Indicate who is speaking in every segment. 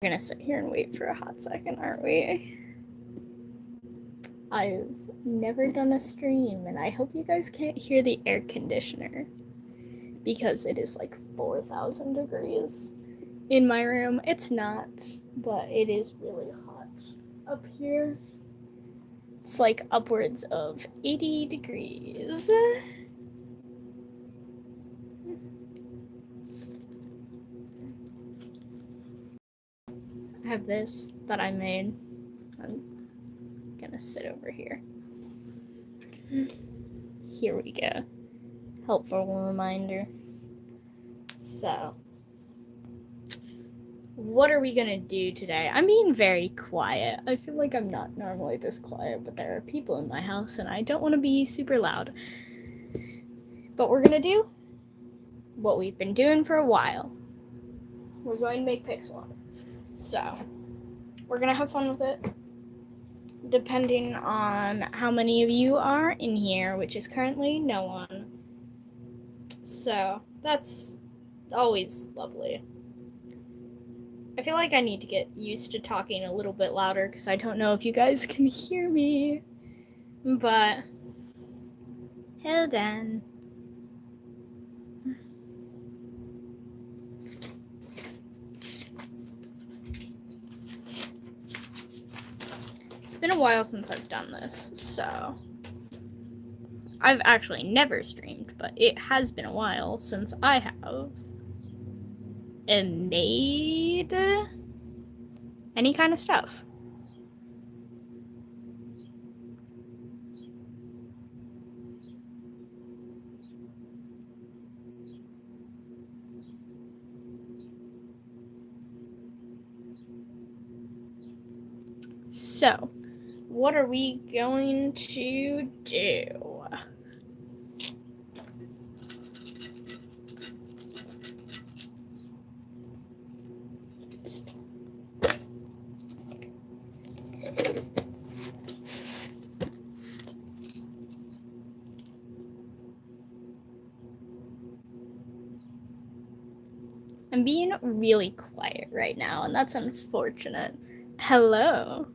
Speaker 1: We're gonna sit here and wait for a hot second, aren't we? I've never done a stream, and I hope you guys can't hear the air conditioner because it is like 4,000 degrees in my room. It's not, but it is really hot up here. It's like upwards of 80 degrees. I have this that I made. I'm gonna sit over here. Here we go. Helpful reminder. So, what are we gonna do today? I'm being very quiet. I feel like I'm not normally this quiet, but there are people in my house and I don't want to be super loud. But we're gonna do what we've been doing for a while. We're going to make pixel art. So, we're gonna have fun with it. Depending on how many of you are in here, which is currently no one. So, that's always lovely. I feel like I need to get used to talking a little bit louder because I don't know if you guys can hear me. But, hold on. It's been a while since I've done this, so I've actually never streamed, but it has been a while since I have made any kind of stuff. So, what are we going to do? I'm being really quiet right now, and that's unfortunate. Hello.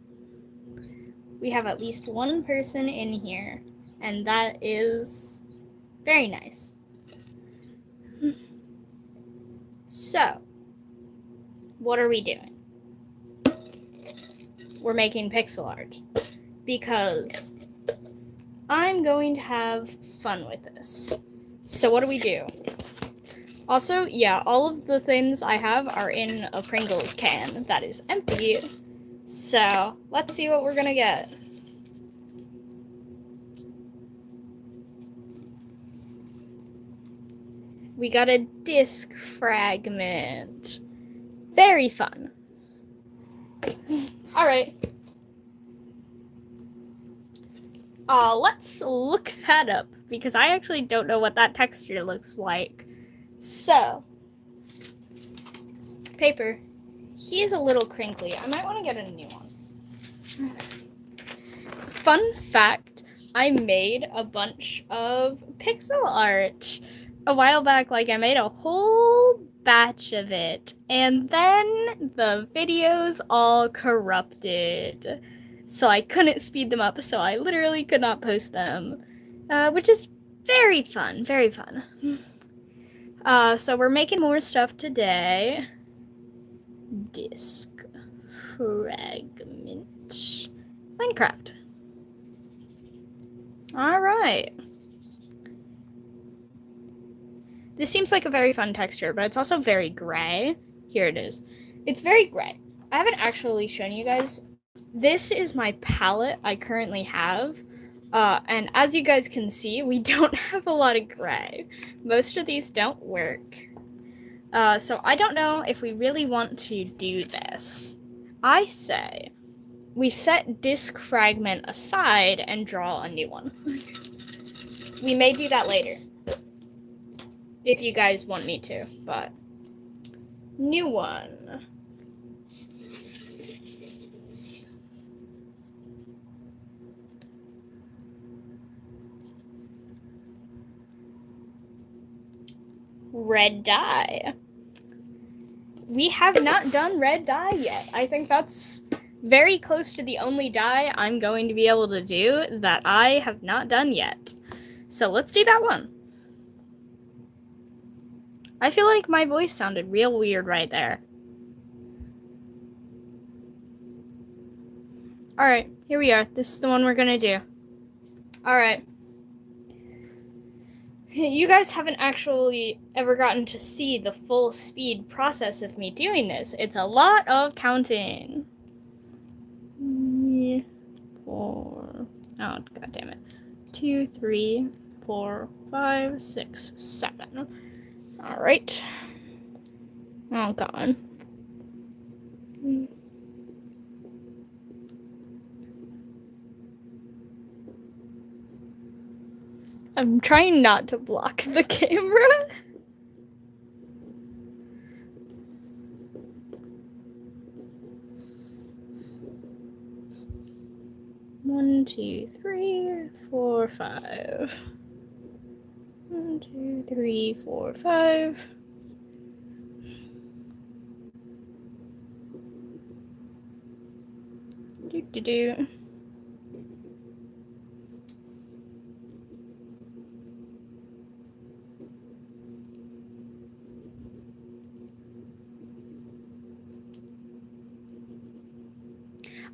Speaker 1: We have at least one person in here, and that is very nice. So, what are we doing? We're making pixel art because I'm going to have fun with this. So what do we do? Also, yeah, all of the things I have are in a Pringles can that is empty. So, let's see what we're gonna get. We got a disc fragment. Very fun. Alright. Let's look that up, because I actually don't know what that texture looks like. So, paper. He is a little crinkly. I might want to get a new one. Fun fact, I made a bunch of pixel art a while back. Like, I made a whole batch of it, and then the videos all corrupted. So I couldn't speed them up, so I literally could not post them, which is very fun, very fun. So we're making more stuff today. Disc fragment. Minecraft. Alright. This seems like a very fun texture, but it's also very gray. Here it is. It's very gray. I haven't actually shown you guys. This is my palette I currently have. And as you guys can see, we don't have a lot of gray. Most of these don't work. So I don't know if we really want to do this. I say we set disc fragment aside and draw a new one. We may do that later, if you guys want me to, but new one. Red dye. we have not done red dye yet. I think that's very close to the only dye I'm going to be able to do that I have not done yet. So let's do that one. I feel like my voice sounded real weird right there. Alright, here we are. This is the one we're gonna do. Alright. You guys haven't actually ever gotten to see the full speed process of me doing this. It's a lot of counting. 4. Oh, god damn it. 2, 3, 4, 5, 6, 7. Alright. Oh god. I'm trying not to block the camera. One, 2, 3, 4, 5. 1, 2, 3, 4, 5. Do.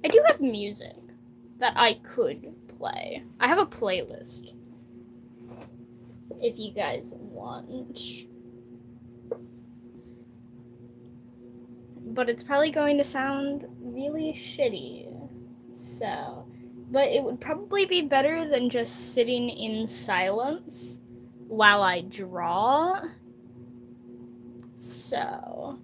Speaker 1: I do have music that I could play. I have a playlist if you guys want. But it's probably going to sound really shitty. So, but it would probably be better than just sitting in silence while I draw. So,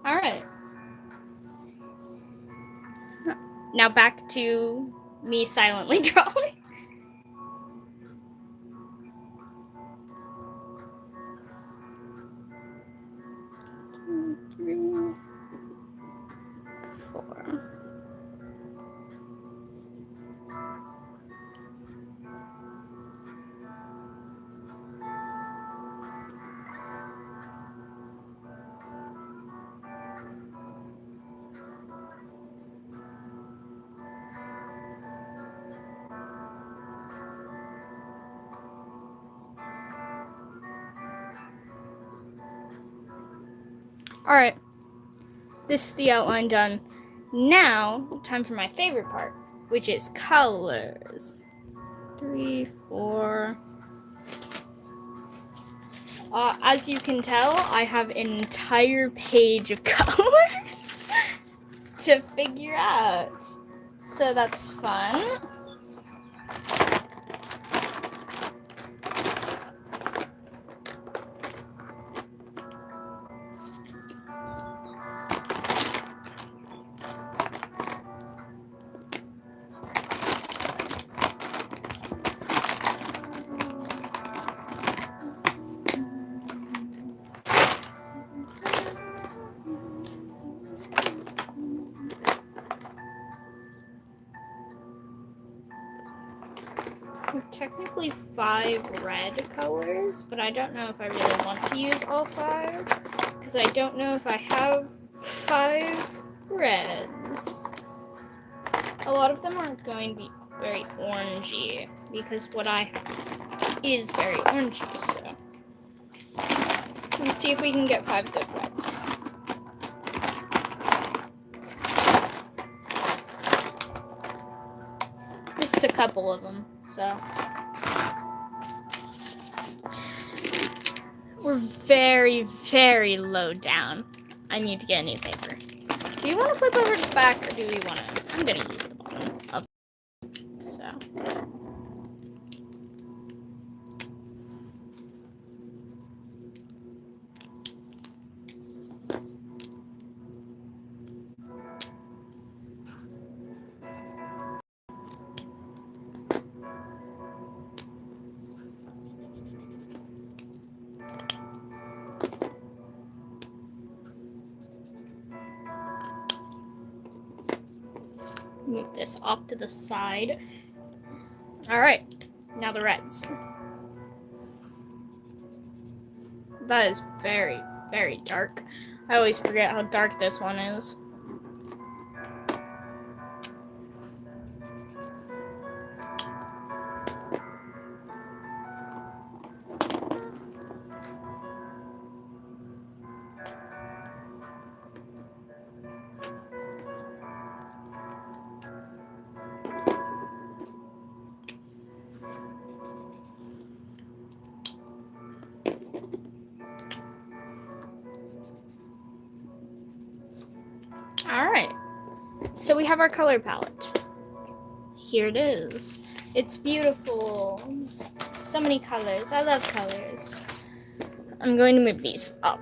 Speaker 1: all right. Now back to me silently drawing. 2, 3, 4. All right. This is the outline done. Now, time for my favorite part, which is colors. 3, 4. As you can tell, I have an entire page of colors to figure out. So that's fun. Technically 5 red colors, but I don't know if I really want to use all 5 because I don't know if I have 5 reds. A lot of them aren't going to be very orangey because what I have is very orangey, so let's see if we can get 5 good reds. This is a couple of them. So we're very, very low down. I need to get a new paper. Do you want to flip over to the back or do we want to? I'm going to use the bottom of it. So. move this off to the side. All right, now the reds. That is very, very dark. I always forget how dark this one is. Alright, so we have our color palette. Here it is. It's beautiful. So many colors. I love colors. I'm going to move these up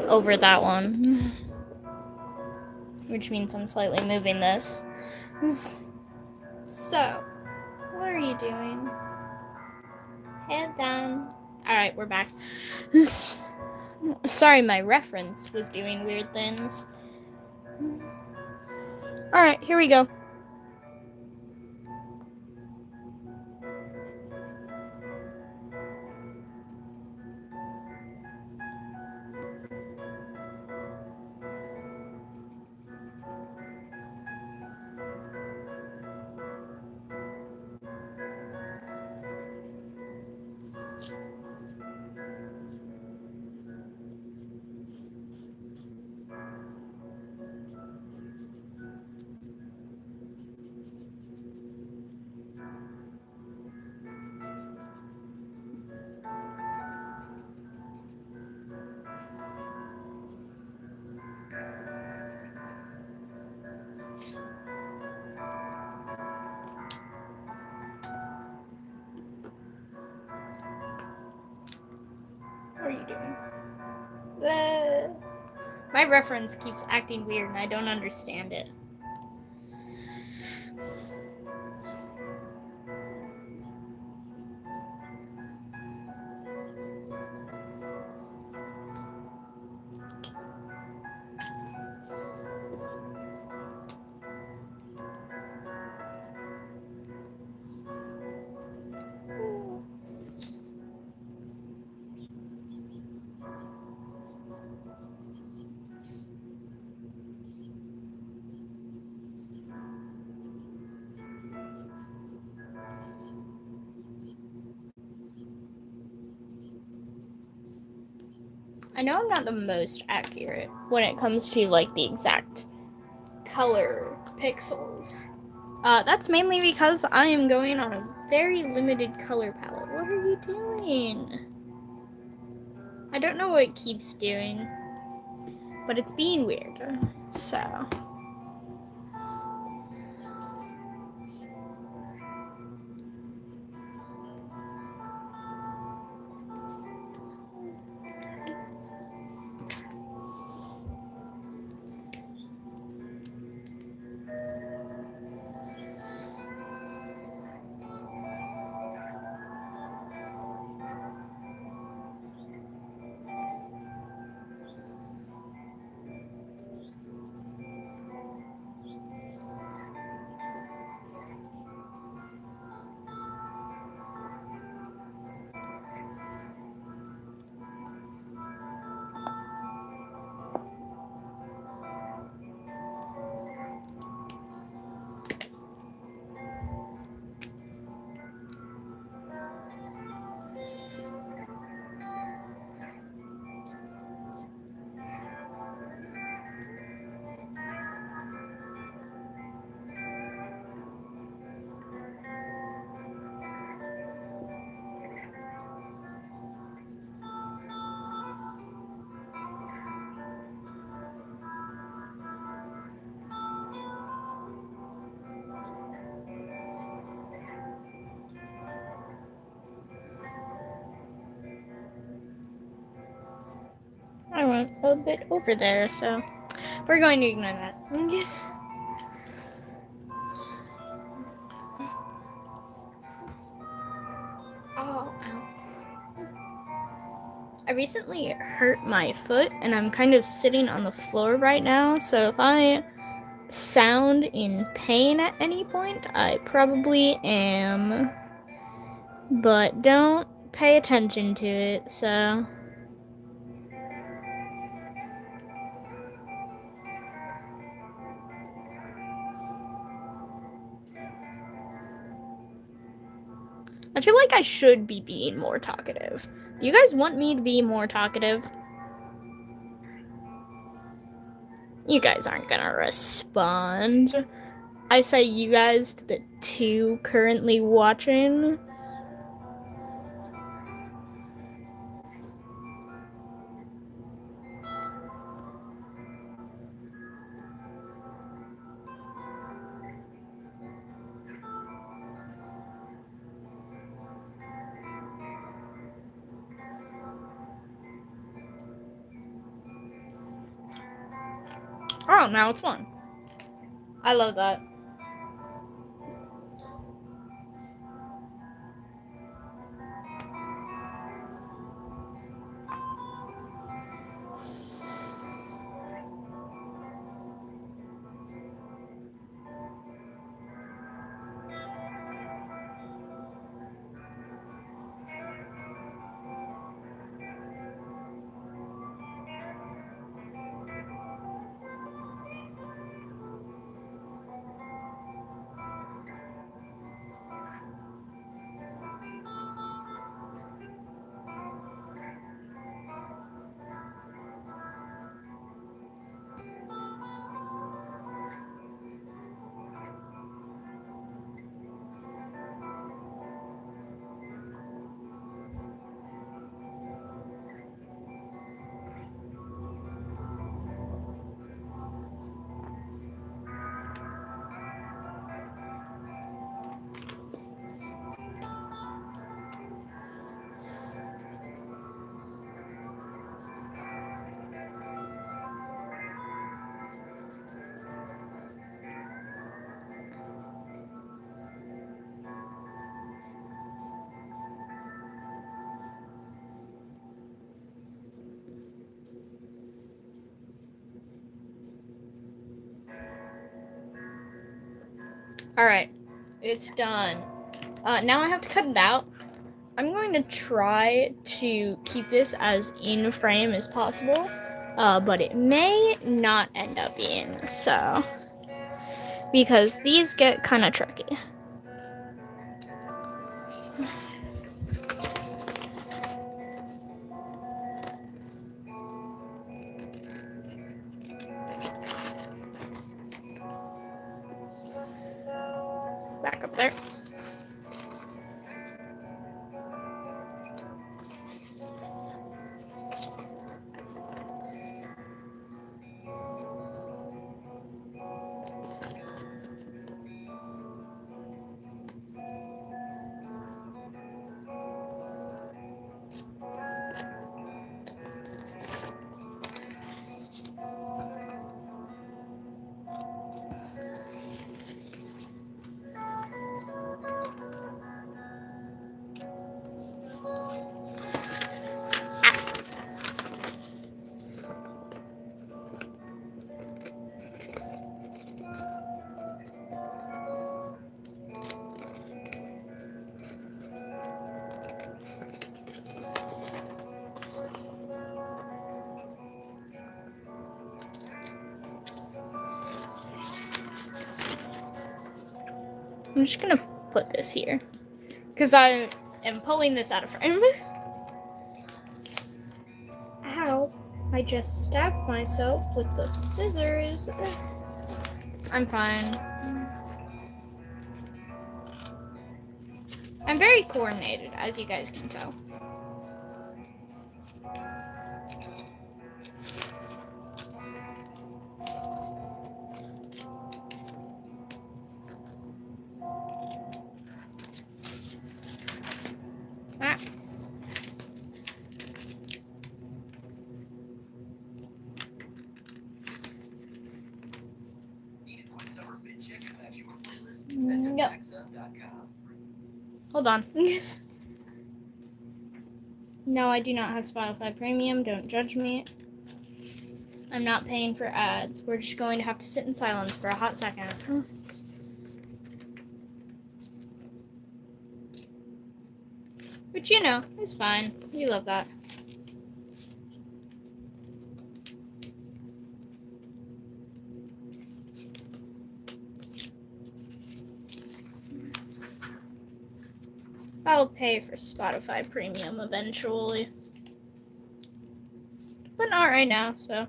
Speaker 1: over that one, which means I'm slightly moving this. So, what are you doing? Head down. Alright, we're back. Sorry, my reference was doing weird things. Alright, here we go. What are you doing? My reference keeps acting weird and I don't understand it. I know I'm not the most accurate when it comes to like the exact color pixels. That's mainly because I am going on a very limited color palette. What are you doing? I don't know what it keeps doing, but it's being weird. So. I went a bit over there, so we're going to ignore that. Yes. Oh, ow. I recently hurt my foot and I'm kind of sitting on the floor right now, so if I sound in pain at any point, I probably am. But don't pay attention to it, so. I feel like I should be being more talkative. Do you guys want me to be more talkative? You guys aren't gonna respond. I say you guys to the 2 currently watching. Oh, now it's 1. I love that. Alright, it's done. Now I have to cut it out. I'm going to try to keep this as in frame as possible, but it may not end up being so, because these get kind of tricky. Back up there. I'm just gonna put this here, because I am pulling this out of frame. Ow. I just stabbed myself with the scissors. I'm fine. I'm very coordinated, as you guys can tell. Ah. No. Hold on. No, I do not have Spotify Premium. Don't judge me. I'm not paying for ads. We're just going to have to sit in silence for a hot second. Which, you know, is fine. We love that. I'll pay for Spotify Premium eventually. But not right now, so.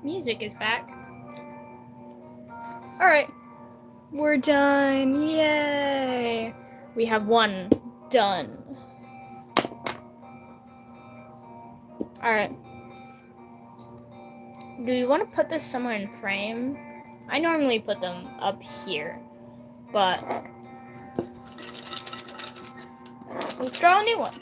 Speaker 1: Music is back. Alright. We're done. Yay. We have one done. Alright. Do we want to put this somewhere in frame? I normally put them up here. But let's draw a new one.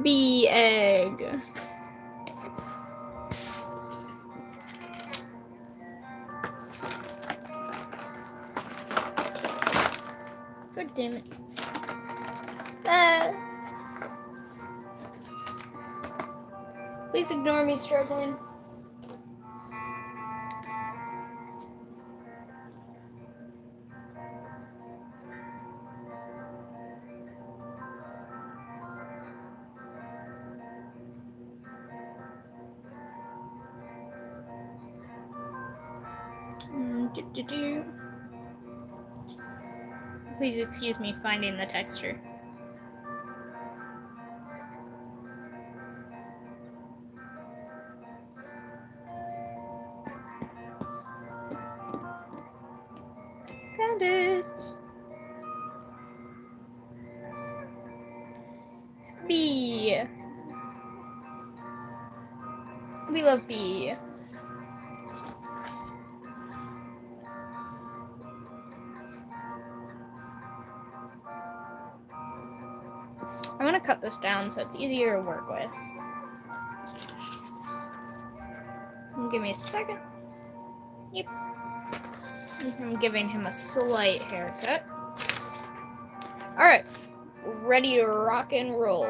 Speaker 1: Bee egg. God damn it. Please ignore me struggling. Please excuse me finding the texture. Found it. Bee. We love bee. I'm gonna cut this down so it's easier to work with. Give me a second. Yep. I'm giving him a slight haircut. Alright. Ready to rock and roll.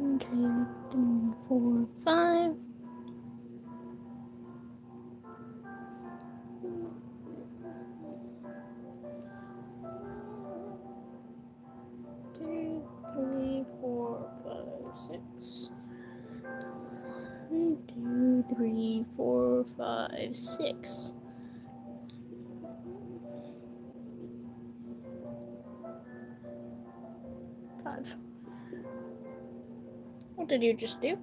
Speaker 1: Two, three, four, five. Two, three, four, five, six. 1, 2, 3, 4, 5, 6. Five. What did you just do?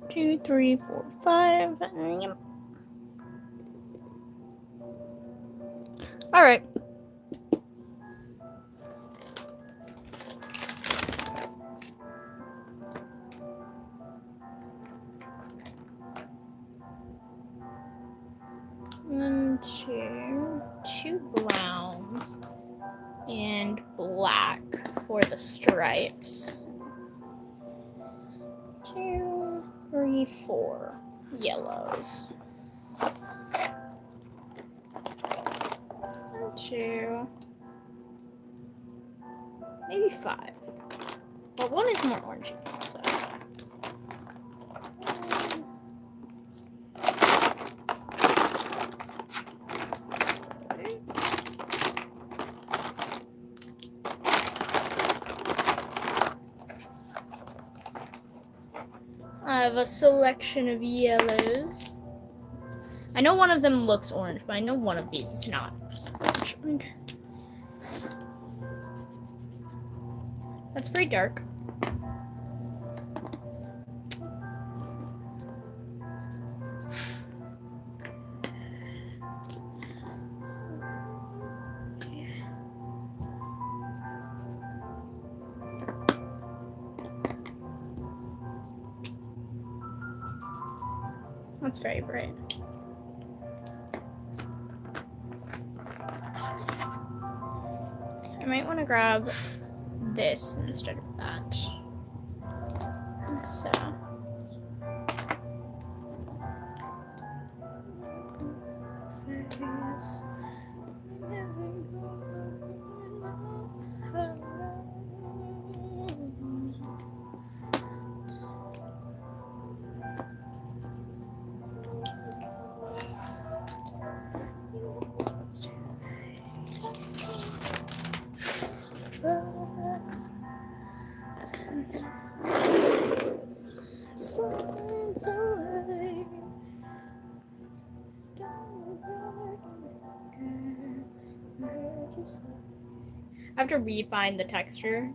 Speaker 1: Two, three, four, five. Yep. All right. 2 browns and black for the stripes. 2, 3, 4 yellows. 2, maybe 5. But one is more orangey, so. I have a selection of yellows. I know one of them looks orange, but I know one of these is not orange. Okay. That's pretty dark. That's very bright. I might want to grab this instead of that. So. I have to refine the texture.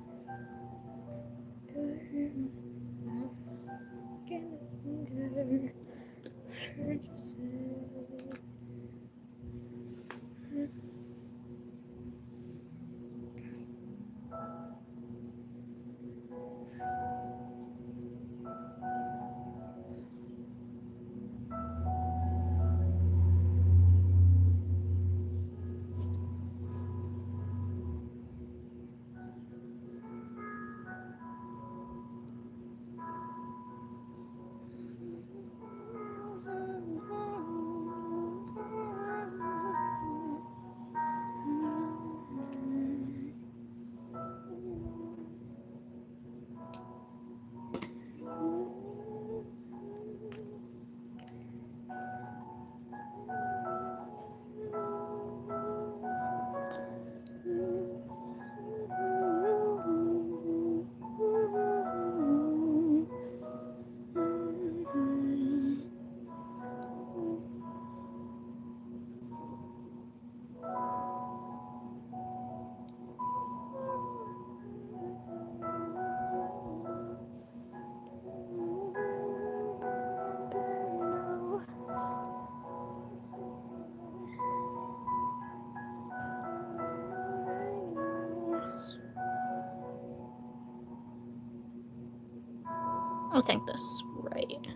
Speaker 1: I think this is right.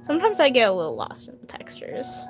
Speaker 1: Sometimes I get a little lost in the textures.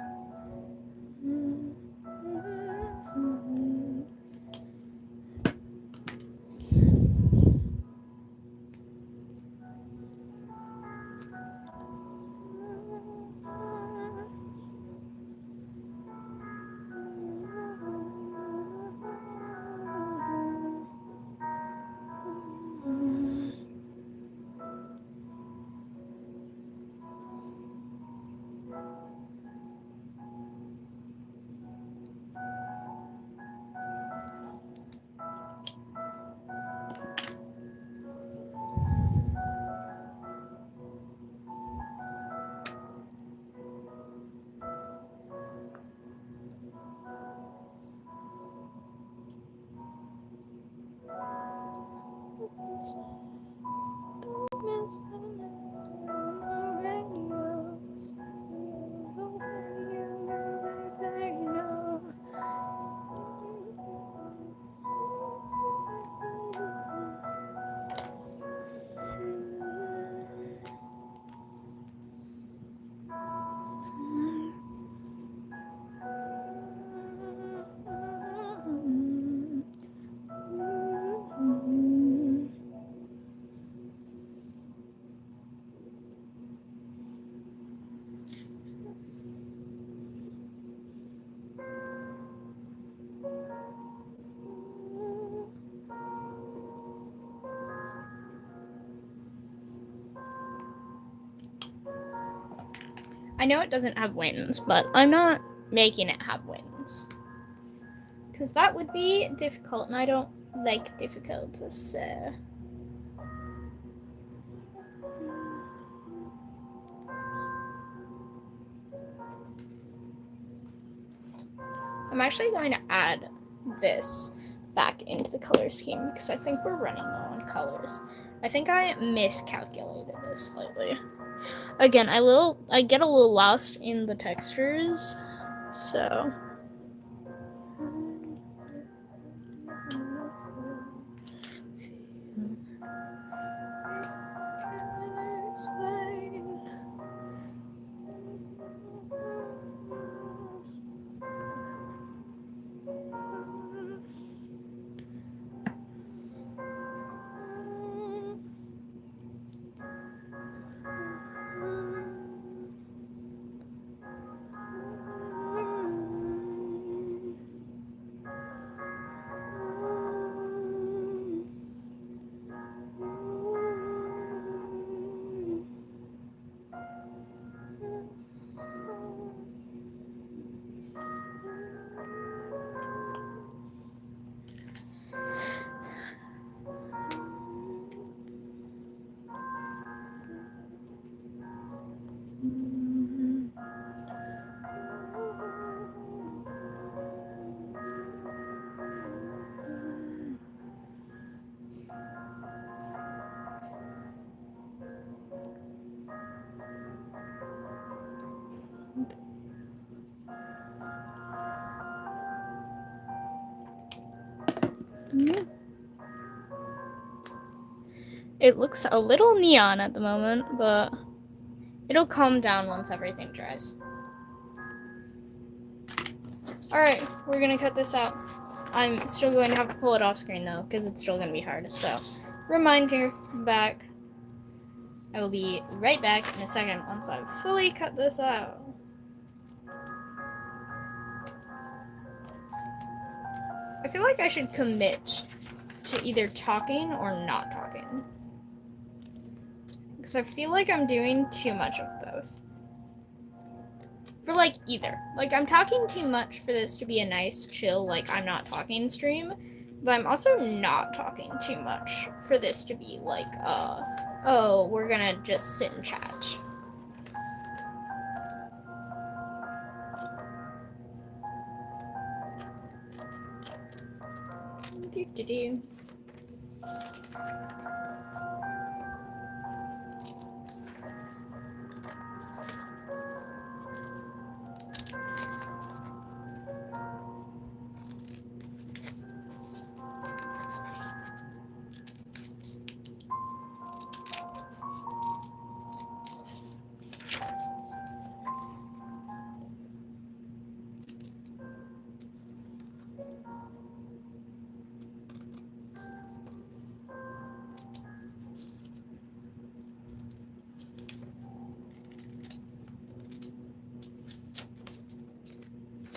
Speaker 1: I know it doesn't have wings, but I'm not making it have wings. Because that would be difficult, and I don't like difficult, so... I'm actually going to add this back into the color scheme because I think we're running low on colors. I think I miscalculated this slightly. Again, I get a little lost in the textures, so... It looks a little neon at the moment, but it'll calm down once everything dries. Alright, we're gonna cut this out. I'm still going to have to pull it off screen though, because it's still gonna be hard. So, reminder, back. I will be right back in a second once I've fully cut this out. I feel like I should commit to either talking or not talking. Because I feel like I'm doing too much of both. For like either. Like I'm talking too much for this to be a nice chill, like I'm not talking stream. But I'm also not talking too much for this to be like, oh, we're gonna just sit and chat. Do-do-do.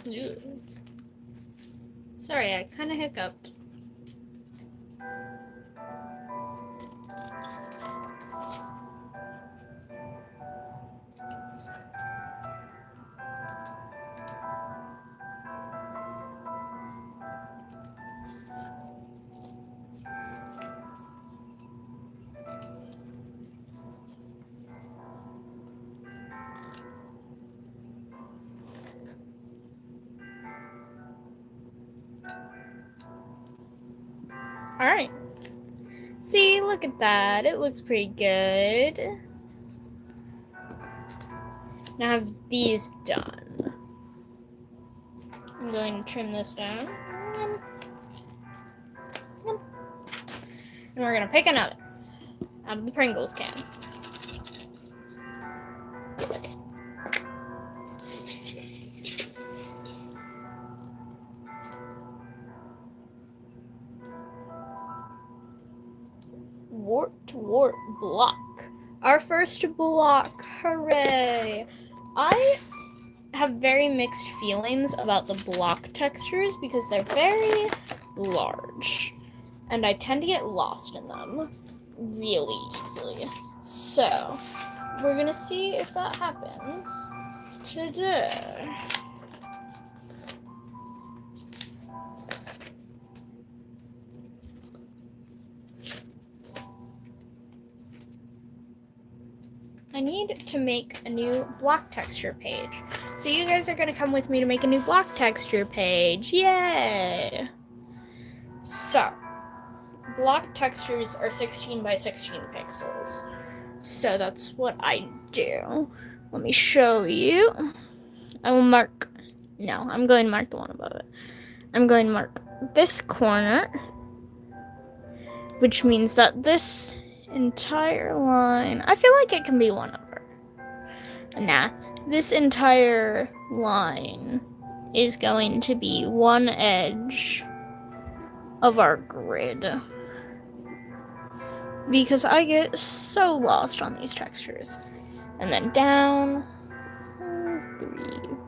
Speaker 1: Ew. Sorry, I kind of hiccuped. Alright. See, look at that. It looks pretty good. Now I have these done. I'm going to trim this down. And we're going to pick another out of the Pringles can. Wart block. Our first block. Hooray! I have very mixed feelings about the block textures because they're very large. And I tend to get lost in them really easily. So, we're gonna see if that happens. today. I need to make a new block texture page. So you guys are going to come with me to make a new block texture page. Yay! So, block textures are 16 by 16 pixels. So that's what I do. Let me show you. I will mark, no, I'm going to mark the one above it. I'm going to mark this corner, which means that this entire line, I feel like it can be one over. Nah, this entire line is going to be one edge of our grid. Because I get so lost on these textures. And then down, 3,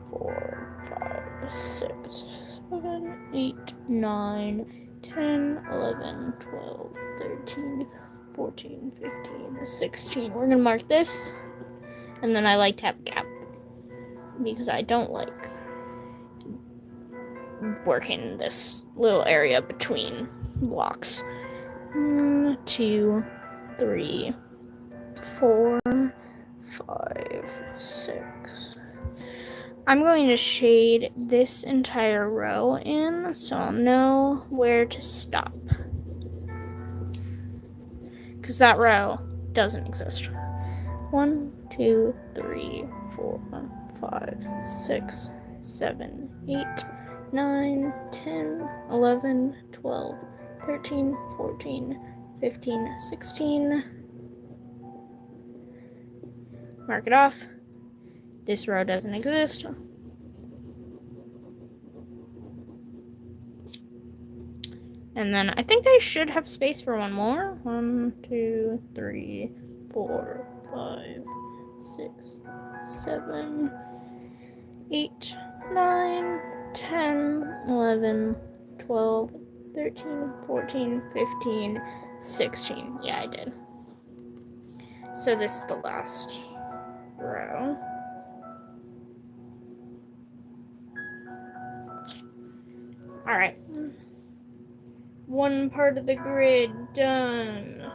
Speaker 1: 4, 5, 6, 7, 8, 9, 10, 11, 12, 13, 14, 15, 16. We're gonna mark this, and then I like to have a gap because I don't like working this little area between blocks. 1, 2, 3, 4, 5, 6. I'm going to shade this entire row in so I'll know where to stop. Because that row doesn't exist. 1, 2, 3, 4, 5, 6, 7, 8, 9, 10, 11, 12, 13, 14, 15, 16. Mark it off. This row doesn't exist. And then I think I should have space for one more. 1, 2, 3, 4, 5, 6, 7, 8, 9, 10, 11, 12, 13, 14, 15, 16. Yeah, I did. So this is the last row. Alright. One part of the grid done.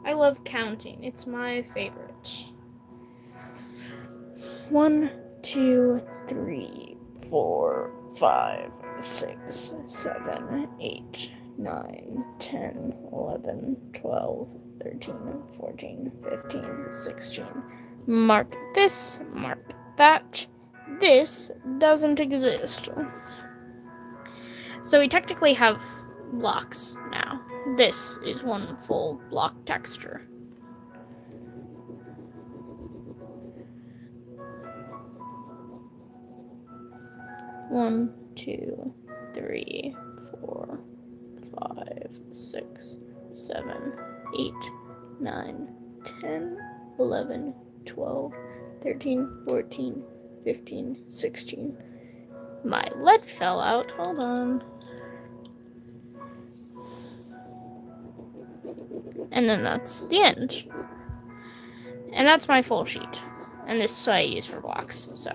Speaker 1: I love counting. It's my favorite. 1, 2, 3, 4, 5, 6, 7, 8, 9, 10, 11, 12, 13, 14, 15, 16. Mark this, mark that. This doesn't exist. So we technically have blocks now. This is one full block texture. One, 2, 3, 4, 5, 6, 7, 8, 9, 10, 11, 12, 13, 14, 15, 16. My lead fell out. Hold on. And then that's the end. And that's my full sheet. And this I use for blocks, so.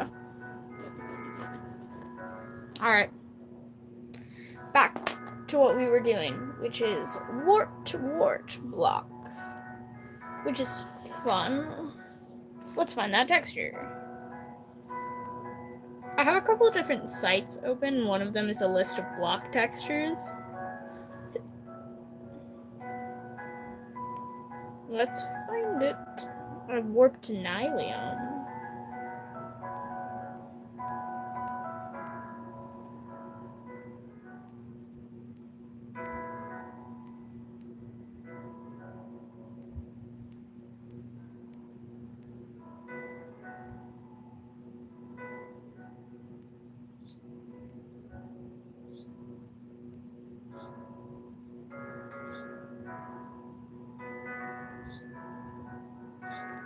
Speaker 1: Alright. Back to what we were doing, which is wart block. Which is fun. Let's find that texture. I have a couple of different sites open. One of them is a list of block textures. Let's find it. I've warped to Nylium.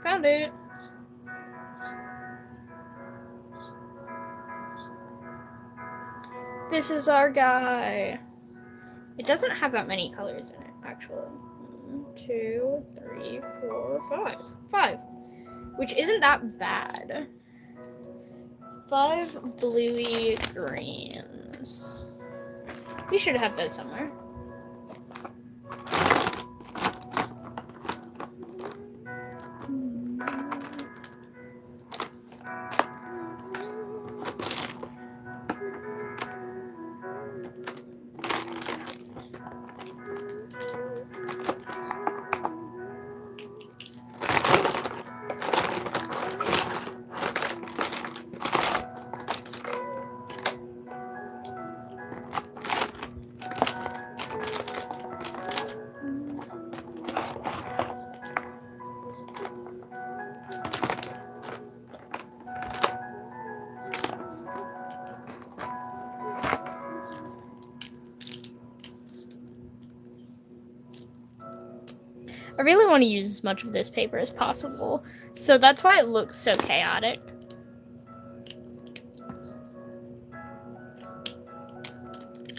Speaker 1: Found it. This is our guy. It doesn't have that many colors in it, actually. 1, 2, 3, 4, 5. 5. Which isn't that bad. 5 bluey greens. We should have those somewhere. I really want to use as much of this paper as possible, so that's why it looks so chaotic.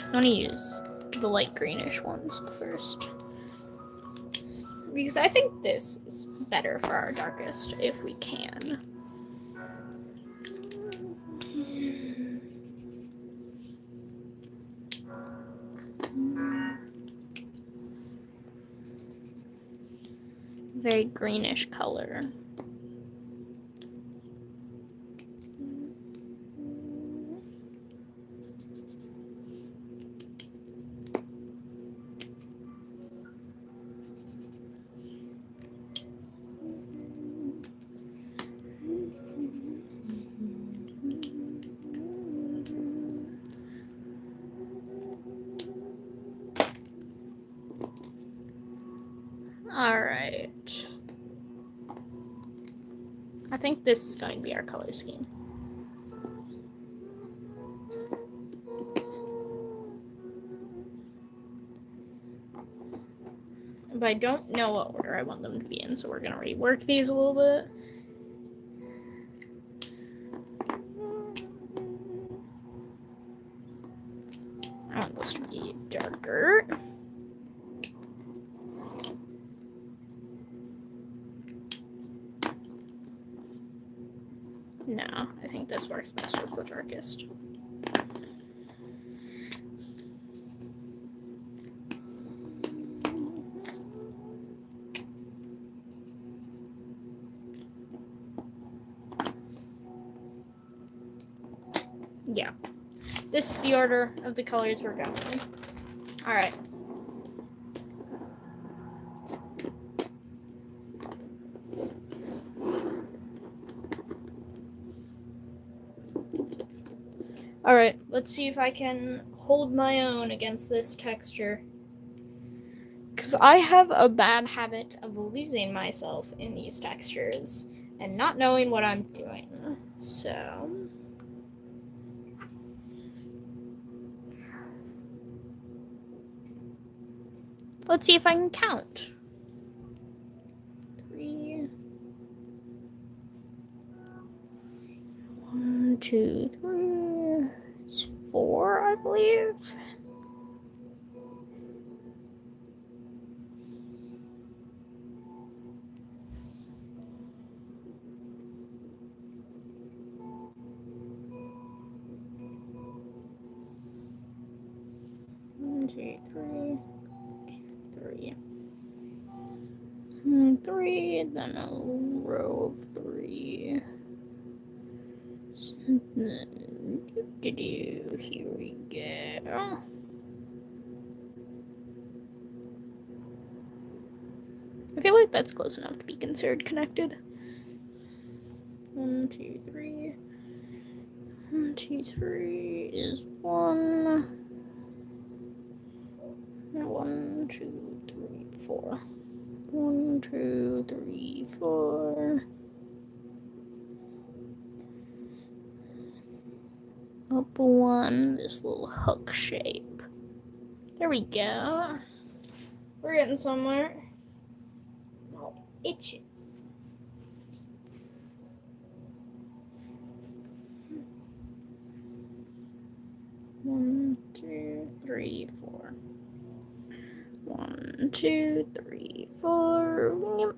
Speaker 1: I want to use the light greenish ones first, because I think this is better for our darkest if we can. Very greenish color. All right. I think this is going to be our color scheme. But I don't know what order I want them to be in, so we're going to rework these a little bit. I want this to be darker. No, I think this works best as the darkest. Yeah. This is the order of the colors we're going. All right. All right, let's see if I can hold my own against this texture. Because I have a bad habit of losing myself in these textures and not knowing what I'm doing. So let's see if I can count. 3. 1, 2, 3. It's 4, I believe. One, two, 3. 3. 3, then a row of 3. Here we go. I feel like that's close enough to be considered connected. 1, 2, 3. 1, 2, 3 is 1. 1, 2, 3, 4. 1, 2, 3, 4. Up 1, this little hook shape. There we go. We're getting somewhere. Oh, itches. One, 2, 3, 4. 1, 2, 3, 4. Yep.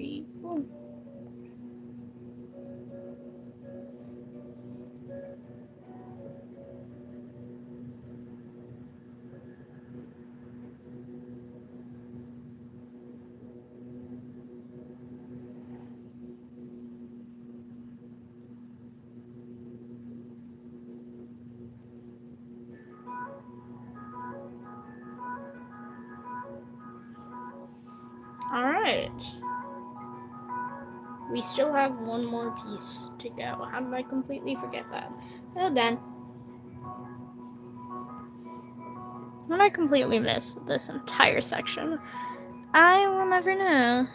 Speaker 1: pretty cool. Alright. We still have one more piece to go. How did I completely forget that? Well done. How did I completely miss this entire section? I will never know.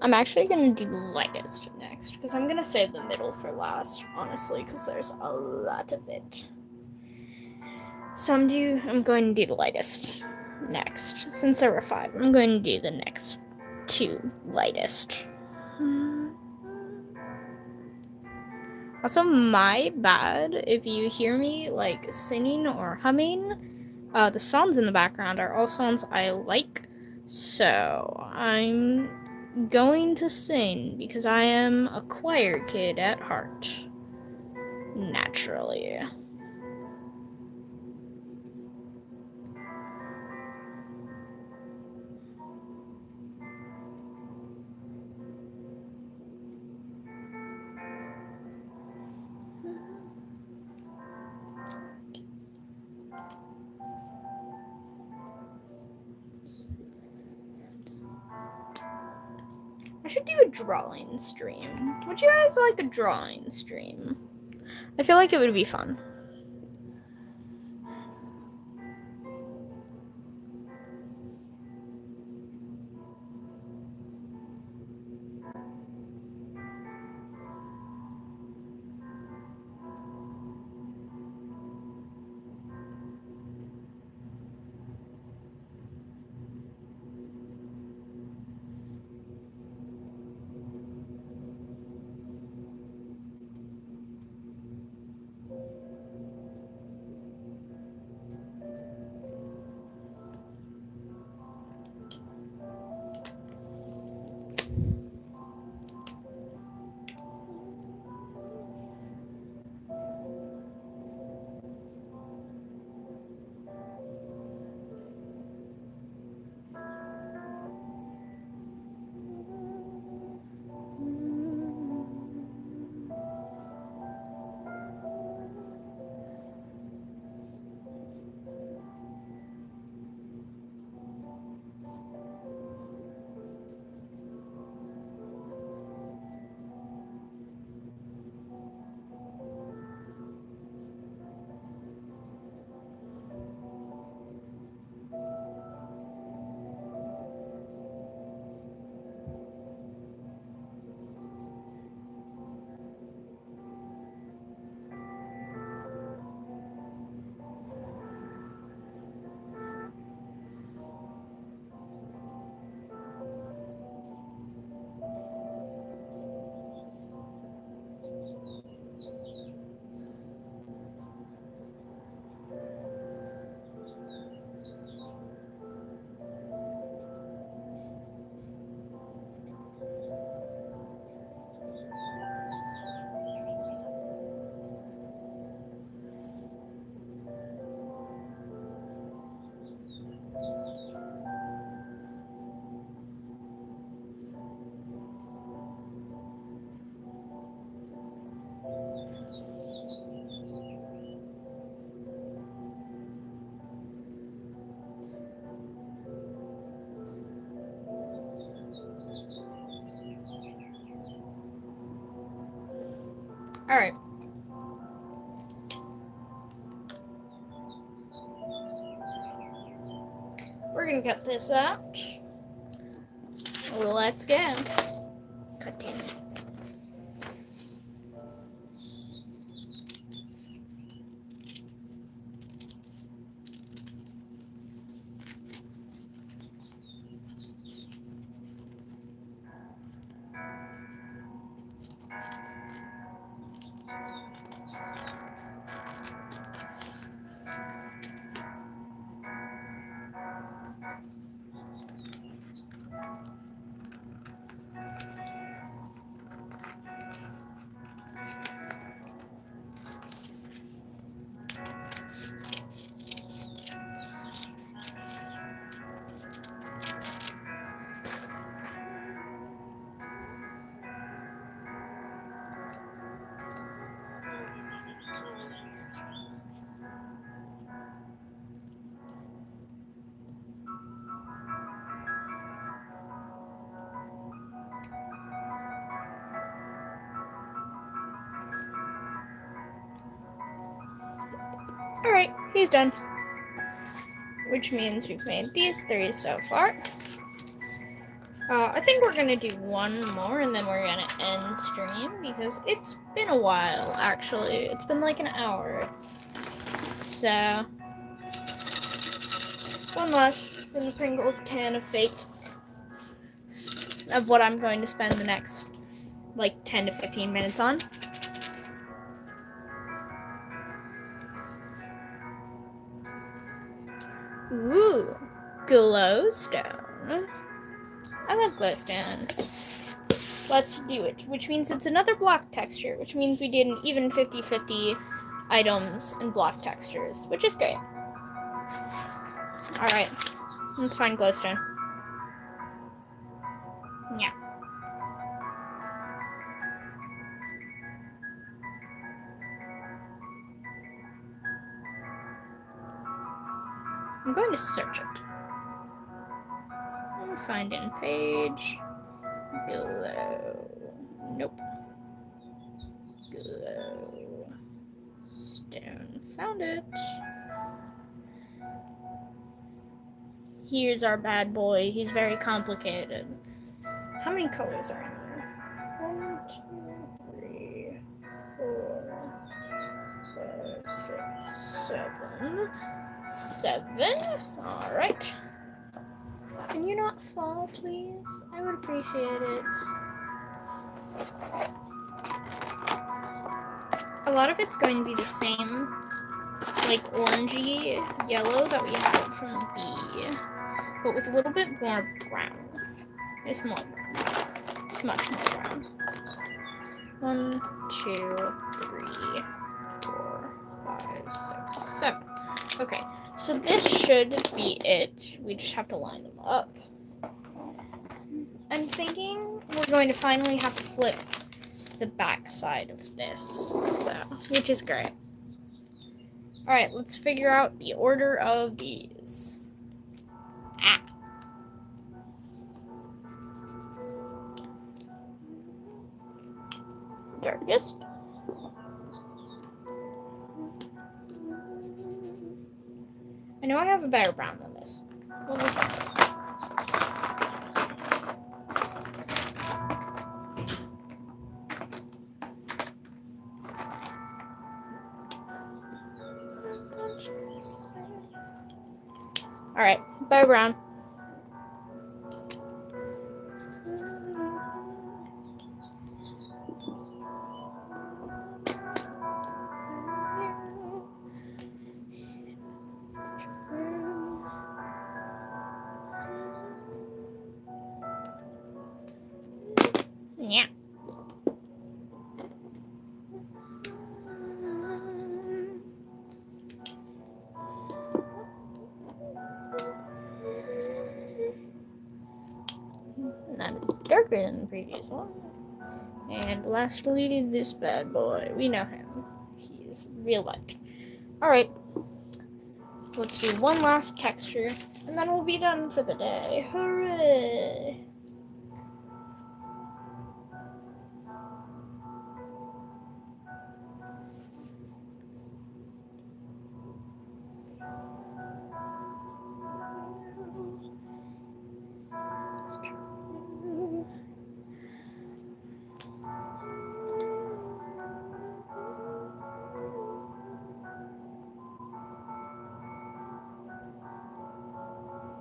Speaker 1: I'm actually gonna do the lightest next because I'm gonna save the middle for last, honestly, because there's a lot of it. So I'm going to do the lightest next. Since there were 5, I'm going to do the next 2 lightest. Also, my bad if you hear me like singing or humming. The sounds in the background are all sounds I like, so I'm going to sing because I am a choir kid at heart. Naturally. should do a drawing stream. Would you guys like a drawing stream? I feel like it would be fun. All right. We're gonna cut this out. Let's go. God damn it. Alright, he's done. Which means we've made these 3 so far. I think we're gonna do one more and then we're gonna end stream because it's been a while, actually. It's been like an hour. So, one last from the Pringles can of fate of what I'm going to spend the next like 10 to 15 minutes on. Ooh, glowstone. I love glowstone. Let's do it, which means it's another block texture, which means we did an even 50-50 items and block textures, which is great. Alright, let's find glowstone. Yeah. I'm going to search it. Find in page. Glow. Nope. Glow. Stone. Found it. Here's our bad boy. He's very complicated. How many colors are in here? 1, 2, 3, 4, 5, 6, 7. 7. Alright. Can you not fall, please? I would appreciate it. A lot of it's going to be the same, like orangey yellow that we had from B, but with a little bit more brown. It's more brown. It's much more brown. 1, 2, 3, 4, 5, 6, 7. Okay, so this should be it. We just have to line them up. I'm thinking we're going to finally have to flip the back side of this, so, which is great. Alright, let's figure out the order of these. Darkest. I know I have a better brown than this. We'll just Alright, better brown. Yeah. That is darker than the previous one. And lastly, this bad boy. We know him. He is real light. Alright. Let's do one last texture, and then we'll be done for the day. Hooray!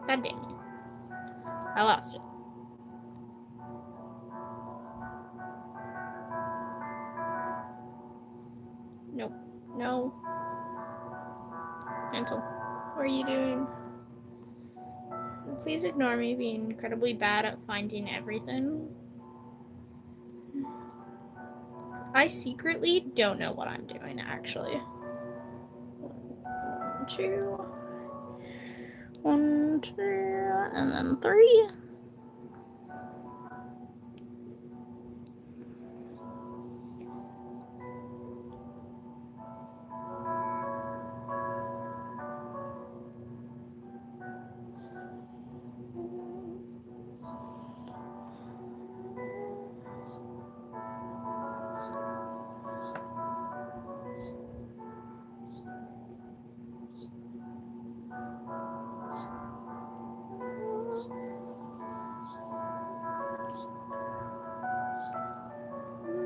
Speaker 1: God damn it. I lost it. Nope. No. Ansel, what are you doing? Please ignore me being incredibly bad at finding everything. I secretly don't know what I'm doing, actually. 1, 2. 1, 2, and then 3.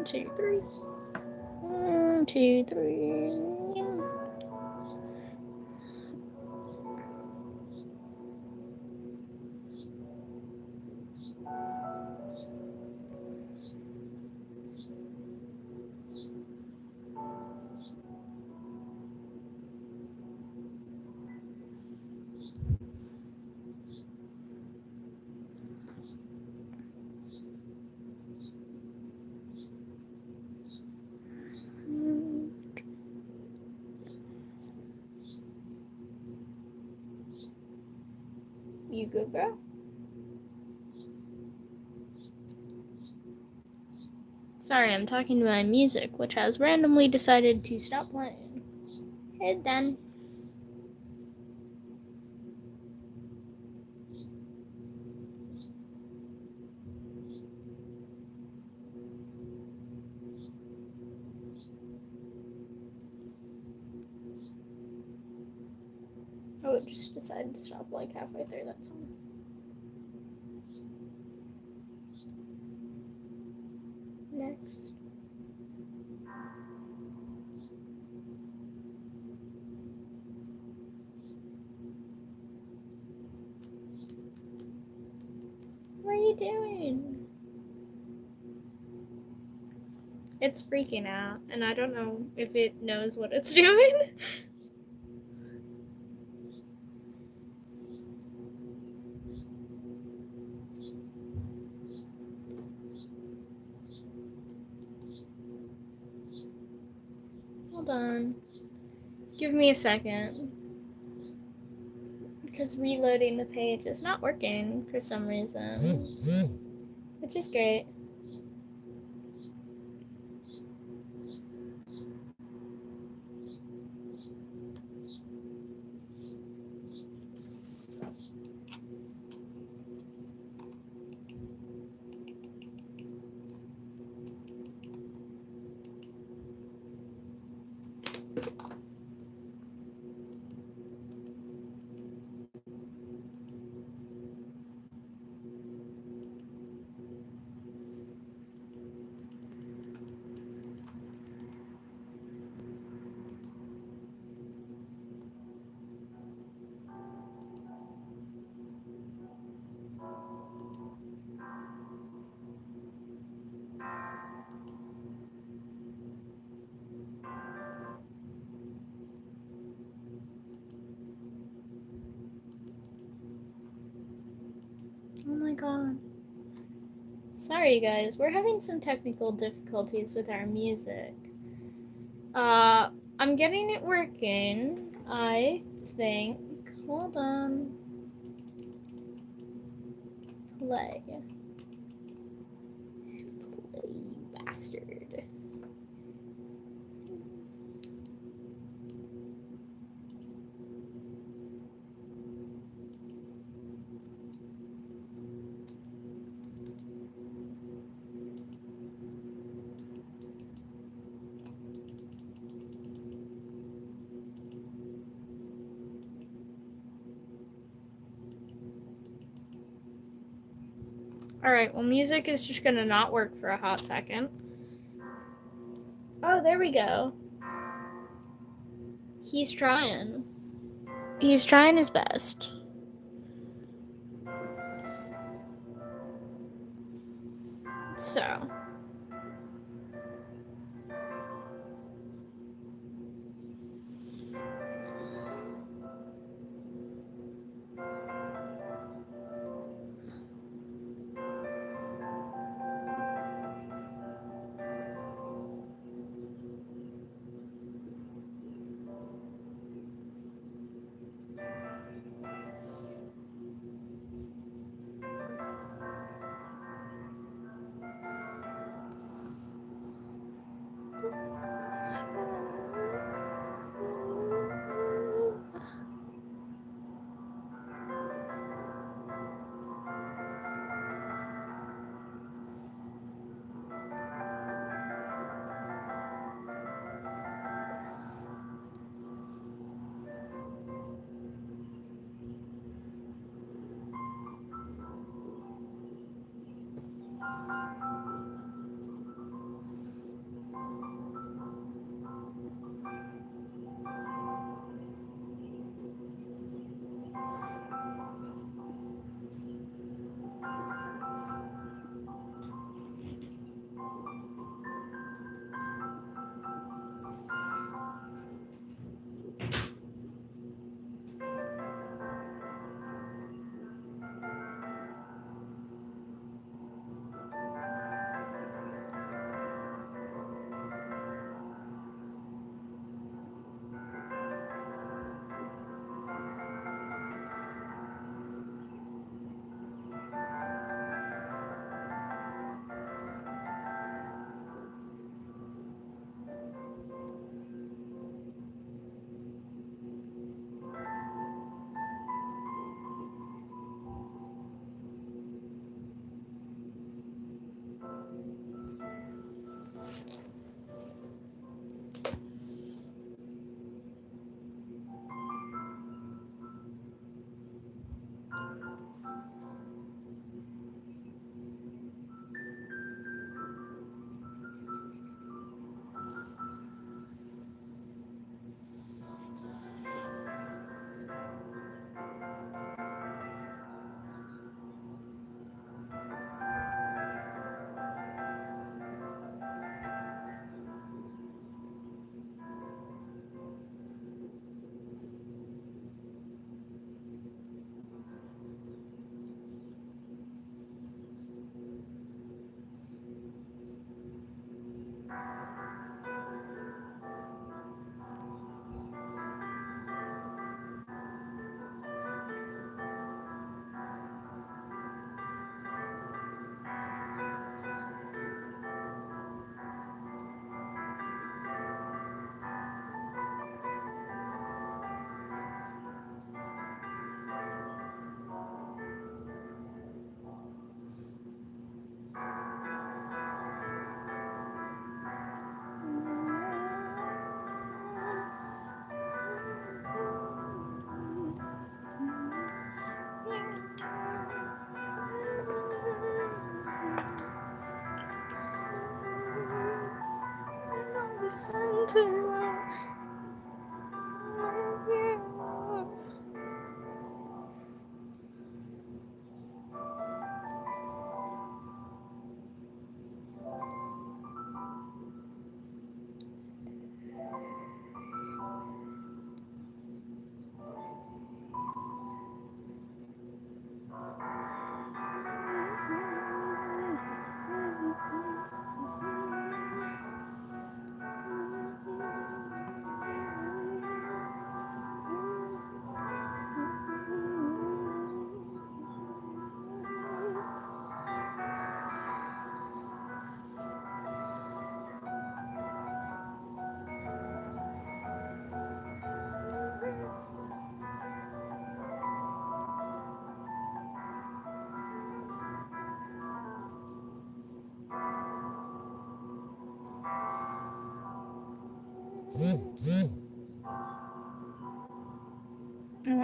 Speaker 1: Two, three. 1, 2, 3. You good, bro? Sorry, I'm talking to my music, which has randomly decided to stop playing. Hey, then. it just decided to stop like halfway through that song. Next. What are you doing? It's freaking out, and I don't know if it knows what it's doing. Hold on. Give me a second. Because reloading the page is not working for some reason. Which is great. Oh my god. Sorry guys, we're having some technical difficulties with our music. I'm getting it working, I think. Hold on. Play. Play, you bastard. Alright, well, music is just gonna not work for a hot second. Oh, there we go. He's trying. He's trying his best. So.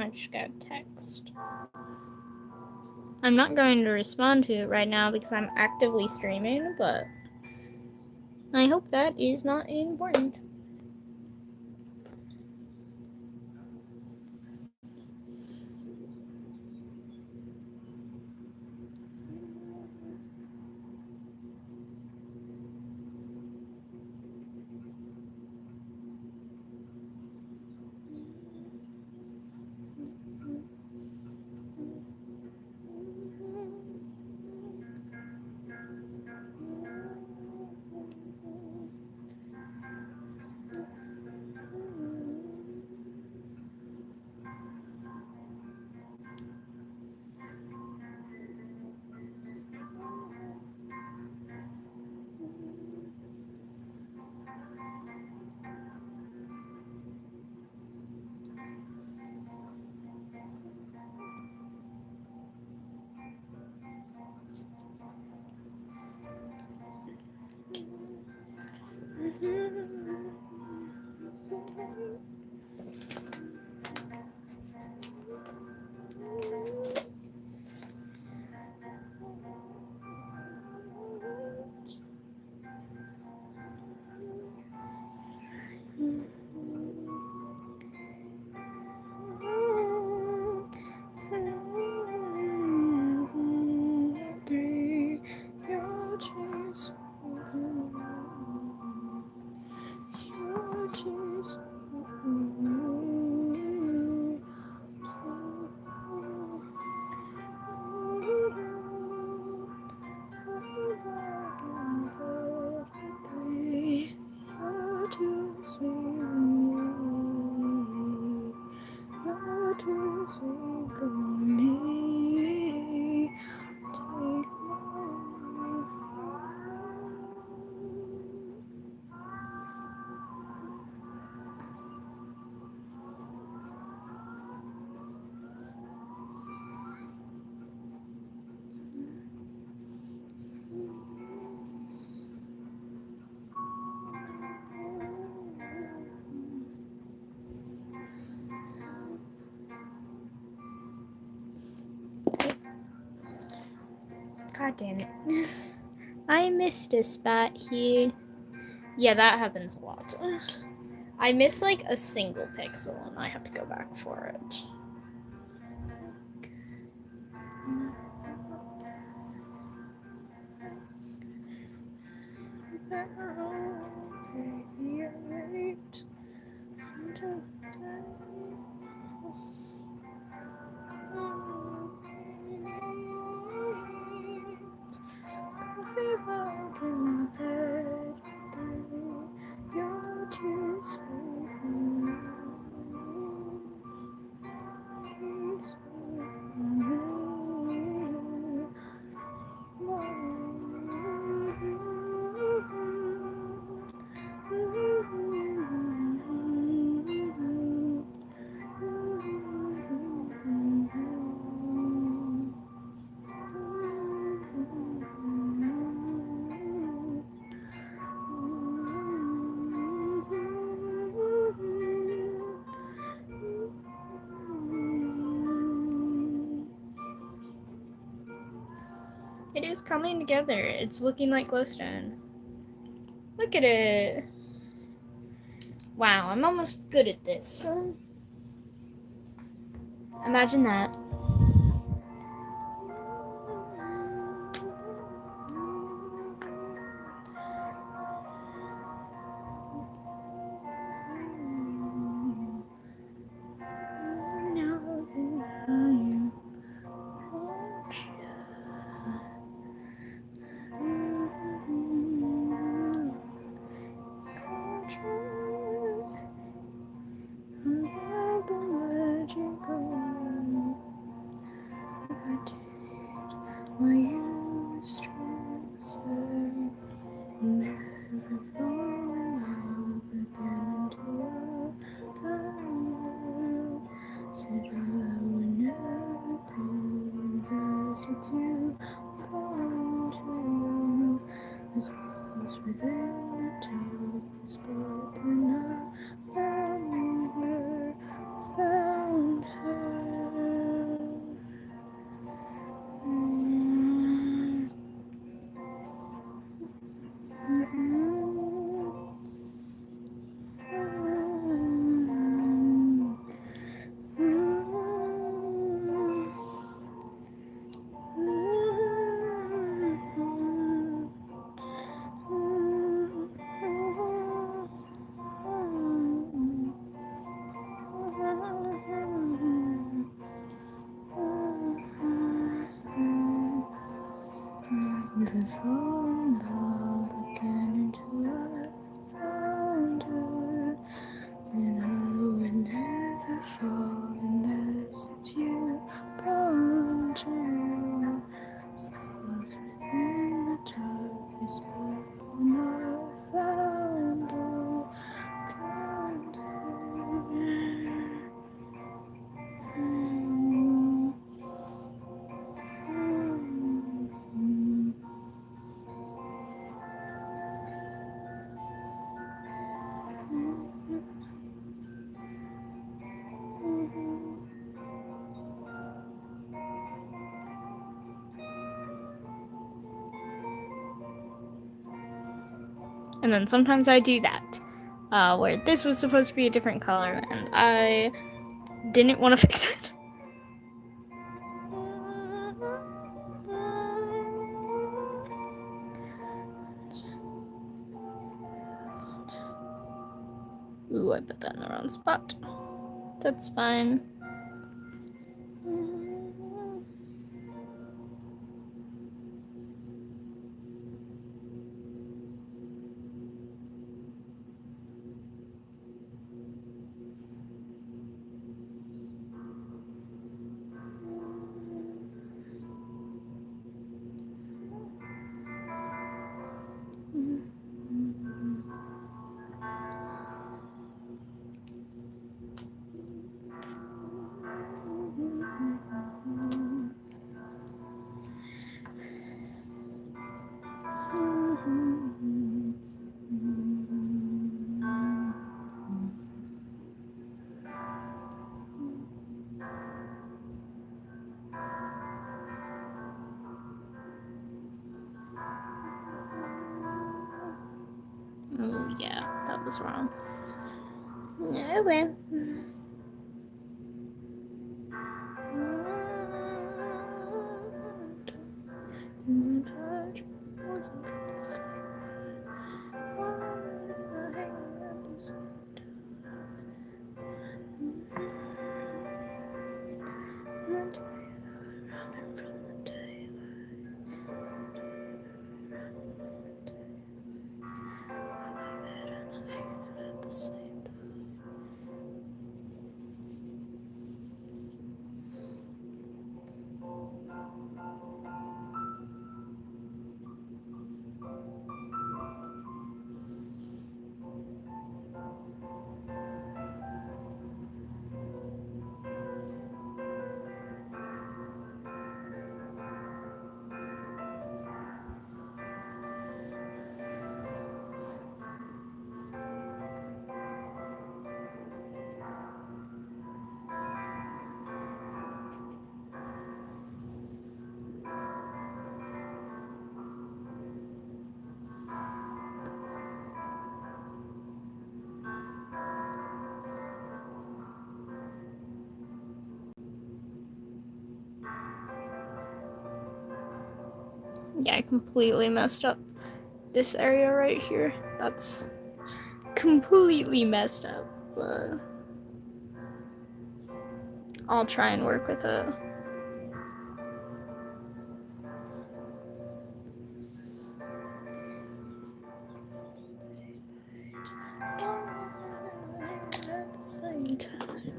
Speaker 1: I just got a text. I'm not going to respond to it right now because I'm actively streaming, but I hope that is not important. God damn it. I missed a spot here. Yeah, that happens a lot. I miss like a single pixel and I have to go back for it. It is coming together. It's looking like glowstone. Look at it. Wow, I'm almost good at this. Imagine that. I used to say never fall in love again until I found out. Said I would never call, guess it's you calling to. Was lost within the darkness, but then I found her. Never fall in love again until I found her. Then I would never fall unless it's you born to. Stars within the darkness, but when I found her, found her. And then sometimes I do that, where this was supposed to be a different color, and I didn't want to fix it. Ooh, I put that in the wrong spot. That's fine. Oh yeah, that was wrong. Oh well. Yeah, I completely messed up this area right here. That's completely messed up, but I'll try and work with it. At the same time.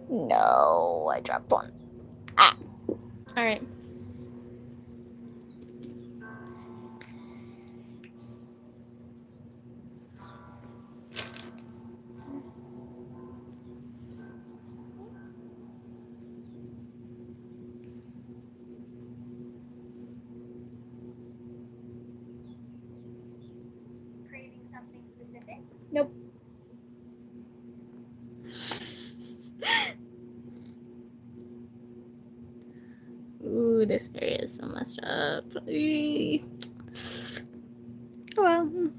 Speaker 1: No, I dropped one. Ah. All right.
Speaker 2: Craving something specific?
Speaker 1: Nope. Ooh, this area is so messed up. Oh well.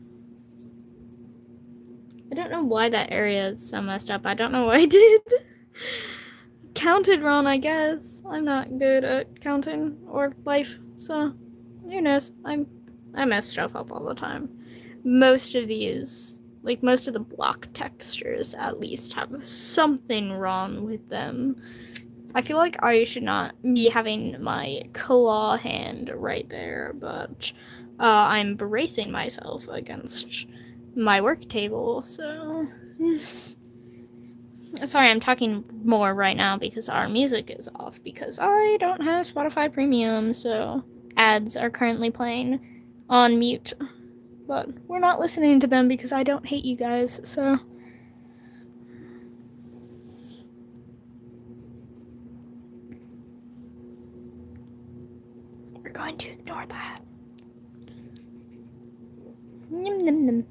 Speaker 1: I don't know why that area is so messed up. I don't know what I did. Counted wrong, I guess. I'm not good at counting or life, so who knows? I mess stuff up all the time. Most of these, like most of the block textures at least, have something wrong with them. I feel like I should not be having my claw hand right there, but I'm bracing myself against my work table, so. Sorry, I'm talking more right now because our music is off because I don't have Spotify Premium, so ads are currently playing on mute. But we're not listening to them because I don't hate you guys, so. We're going to ignore that. Nim nim nim.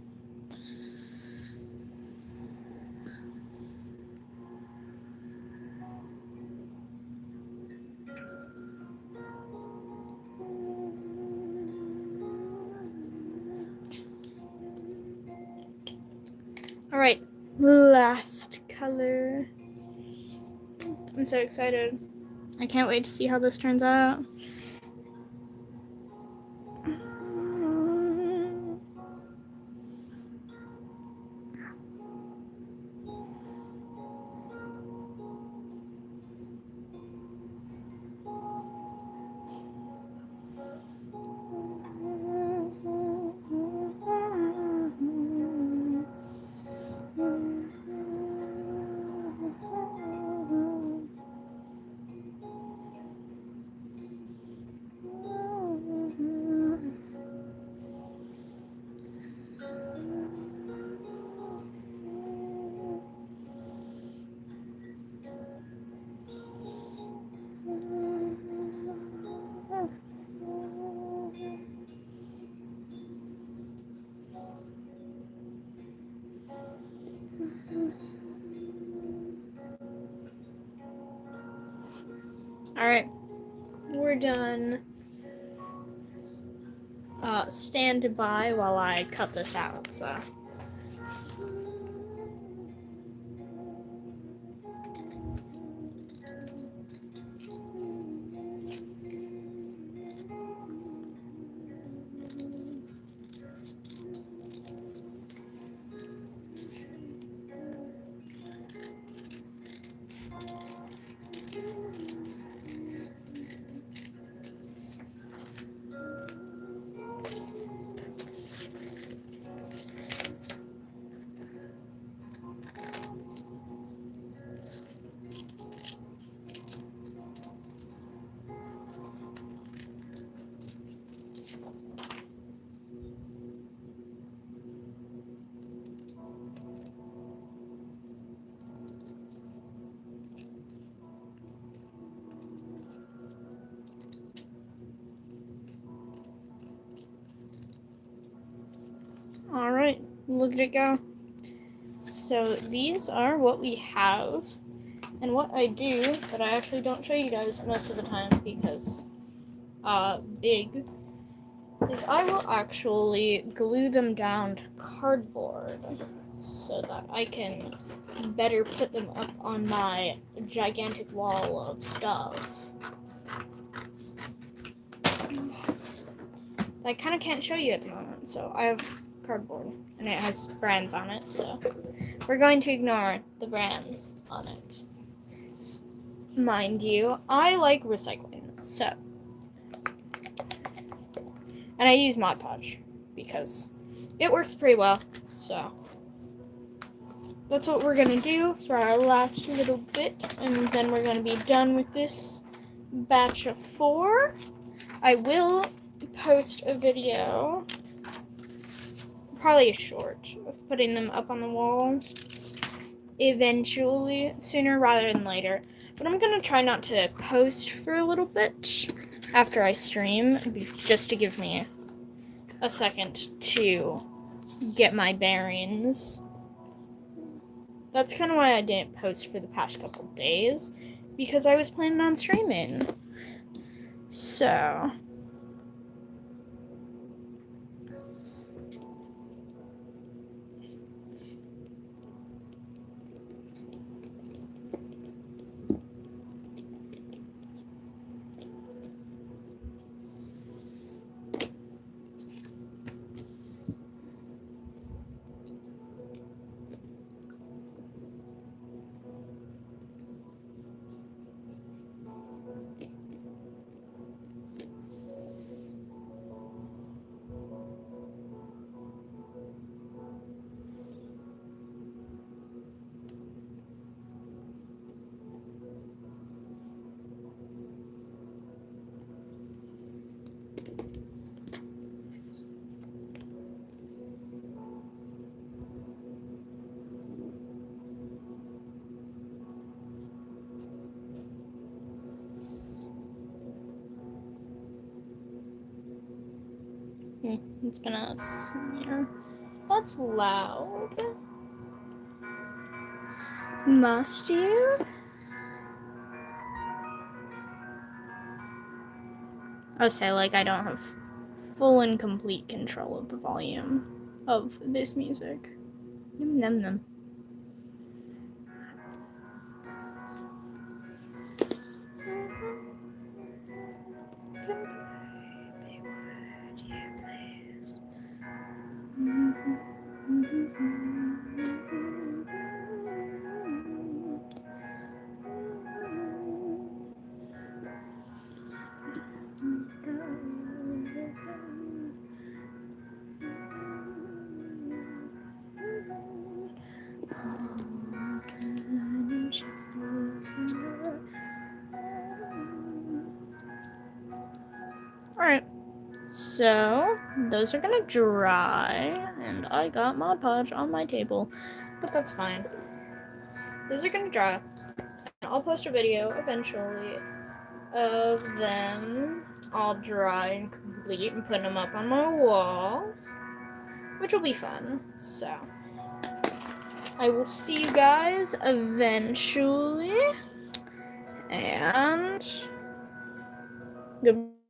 Speaker 1: Alright, last color. I'm so excited. I can't wait to see how this turns out. Alright, we're done. Stand by while I cut this out, so. Alright, look at it go. So these are what we have. And what I do, but I actually don't show you guys most of the time because big, is I will actually glue them down to cardboard so that I can better put them up on my gigantic wall of stuff. I kind of can't show you at the moment. So I have cardboard and it has brands on it. So we're going to ignore the brands on it. Mind you, I like recycling. So, and I use Mod Podge because it works pretty well. So that's what we're gonna do for our last little bit, and then we're gonna be done with this batch of 4. I will post a video, probably a short, of putting them up on the wall eventually, sooner rather than later. But I'm gonna try not to post for a little bit after I stream, just to give me a second to get my bearings. That's kind of why I didn't post for the past couple days, because I was planning on streaming. So it's gonna smear. That's loud. Must you? I'll say, like, I don't have full and complete control of the volume of this music. Num num num. Alright, so those are gonna dry, and I got Mod Podge on my table, but that's fine. Those are gonna dry, and I'll post a video eventually of them all dry and complete and putting them up on my wall, which will be fun. So I will see you guys eventually, and goodbye.